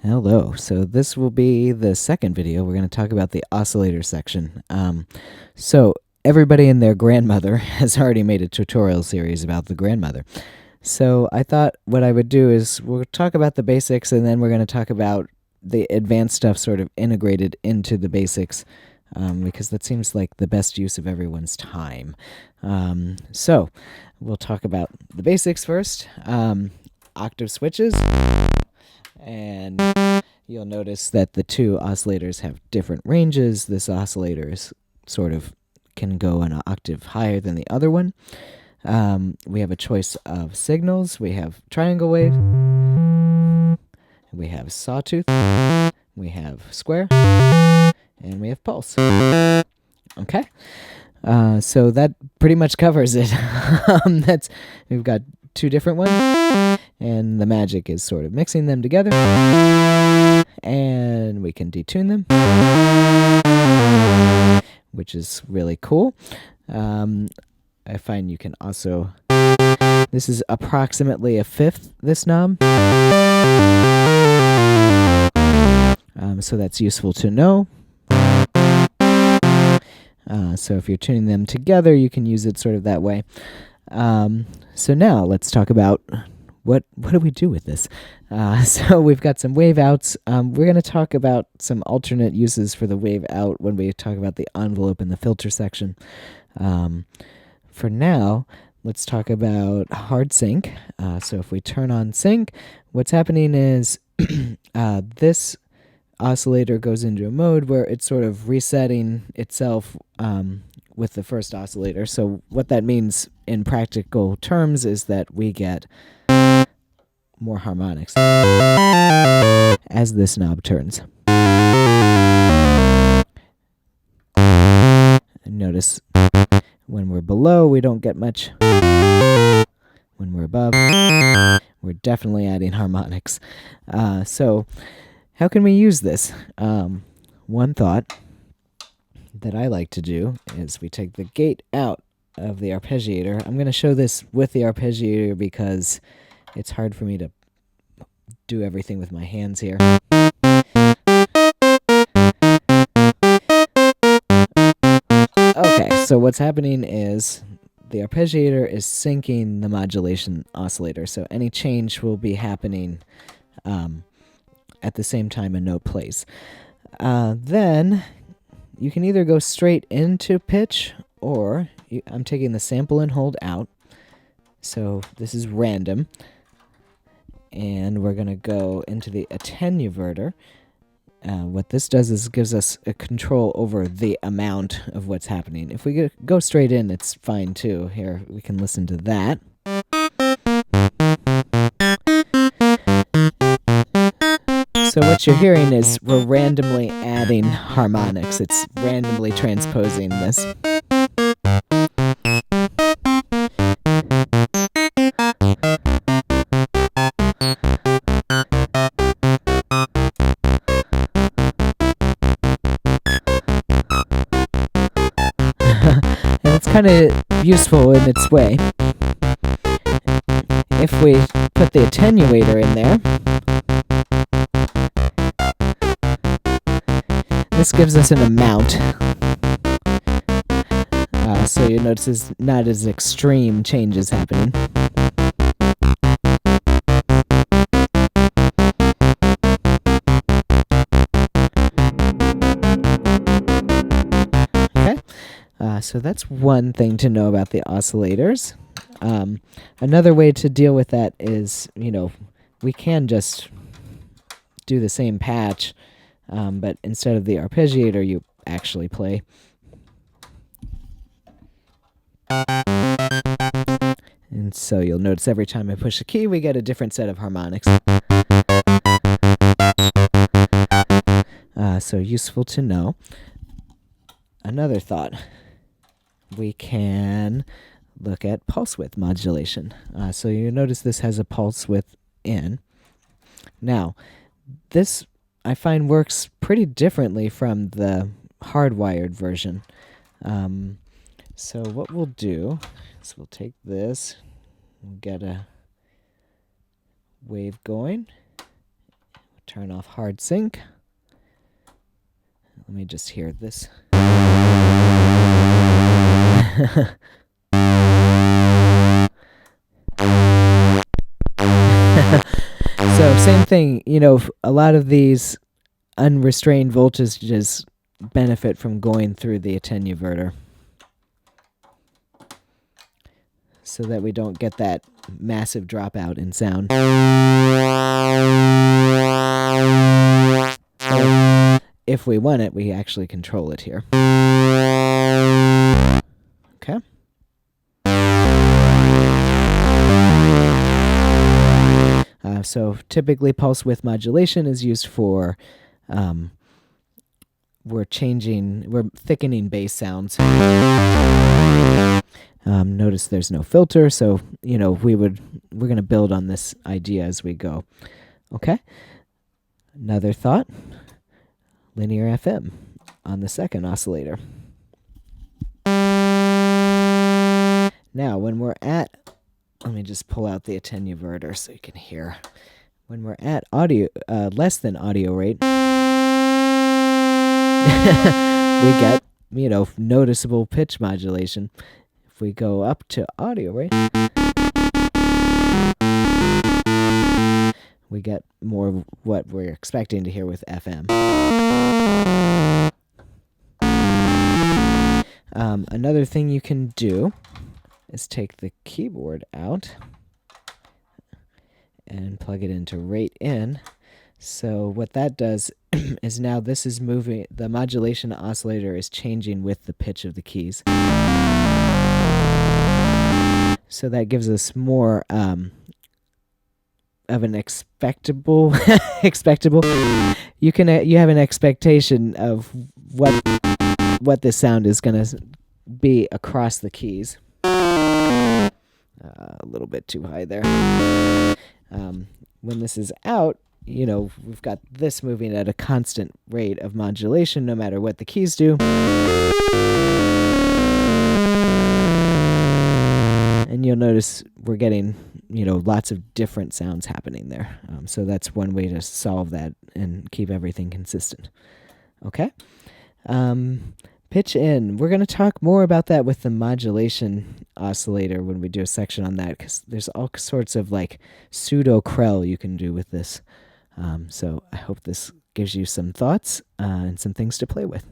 Hello. So this will be the second video. We're going to talk about the oscillator section. So everybody and their grandmother has already made a tutorial series about the grandmother. So I thought what I would do is we'll talk about the basics, and then we're going to talk about the advanced stuff sort of integrated into the basics, because that seems like the best use of everyone's time. So we'll talk about the basics first. Octave switches. And you'll notice that the two oscillators have different ranges. This oscillator is sort of can go an octave higher than the other one. We have a choice of signals. We have triangle wave, we have sawtooth, we have square, and we have pulse. Okay, so that pretty much covers it. We've got two different ones, and the magic is sort of mixing them together, and we can detune them, which is really cool. I find you can also, this is approximately a fifth, this knob, so that's useful to know. So if you're tuning them together, you can use it sort of that way. So now let's talk about what do we do with this. So we've got some wave outs. We're going to talk about some alternate uses for the wave out when we talk about the envelope and the filter section. For now, let's talk about hard sync. So if we turn on sync, what's happening is this oscillator goes into a mode where it's sort of resetting itself with the first oscillator. So what that means in practical terms is that we get more harmonics as this knob turns. And notice when we're below, we don't get much. When we're above, we're definitely adding harmonics. So how can we use this? One thought that I like to do is we take the gate out of the arpeggiator. I'm going to show this with the arpeggiator because it's hard for me to do everything with my hands here. Okay, so what's happening is the arpeggiator is syncing the modulation oscillator, so any change will be happening at the same time a note plays. Then you can either go straight into pitch, or I'm taking the sample and hold out. So this is random. And we're going to go into the attenuverter. What this does is gives us a control over the amount of what's happening. If we go straight in, it's fine too. Here, we can listen to that. So what you're hearing is we're randomly adding harmonics. It's randomly transposing this. And it's kind of useful in its way. If we put the attenuator in there, this gives us an amount. So you notice it's not as extreme changes happening. Okay, so that's one thing to know about the oscillators. Another way to deal with that is, we can just do the same patch, but instead of the arpeggiator, you actually play. And so you'll notice every time I push a key, we get a different set of harmonics. So useful to know. Another thought, we can look at pulse width modulation. So you notice this has a pulse width in. Now, this I find works pretty differently from the hardwired version. So what we'll do is we'll take this and get a wave going. turn off hard sync. Let me just hear this. So same thing, you know, a lot of these unrestrained voltages benefit from going through the attenuverter so that we don't get that massive dropout in sound. So if we want it, we actually control it here. Okay. So typically pulse width modulation is used for we're thickening bass sounds. Notice there's no filter, so you know we're going to build on this idea as we go. Okay. Another thought: linear FM on the second oscillator. Now, when we're at, let me just pull out the attenuverter so you can hear. When we're at audio less than audio rate, we get, you know, noticeable pitch modulation. If we go up to audio rate, we get more of what we're expecting to hear with FM. Another thing you can do is take the keyboard out and plug it into rate in. So what that does is now this is moving, the modulation oscillator is changing with the pitch of the keys. So that gives us more of an expectable you have an expectation of what this sound is going to be across the keys. A little bit too high there. When this is out, you know, we've got this moving at a constant rate of modulation no matter what the keys do. And you'll notice we're getting, you know, lots of different sounds happening there. So that's one way to solve that and keep everything consistent. Okay? Pitch in. We're going to talk more about that with the modulation oscillator when we do a section on that, because there's all sorts of like pseudo crell you can do with this. So I hope this gives you some thoughts and some things to play with.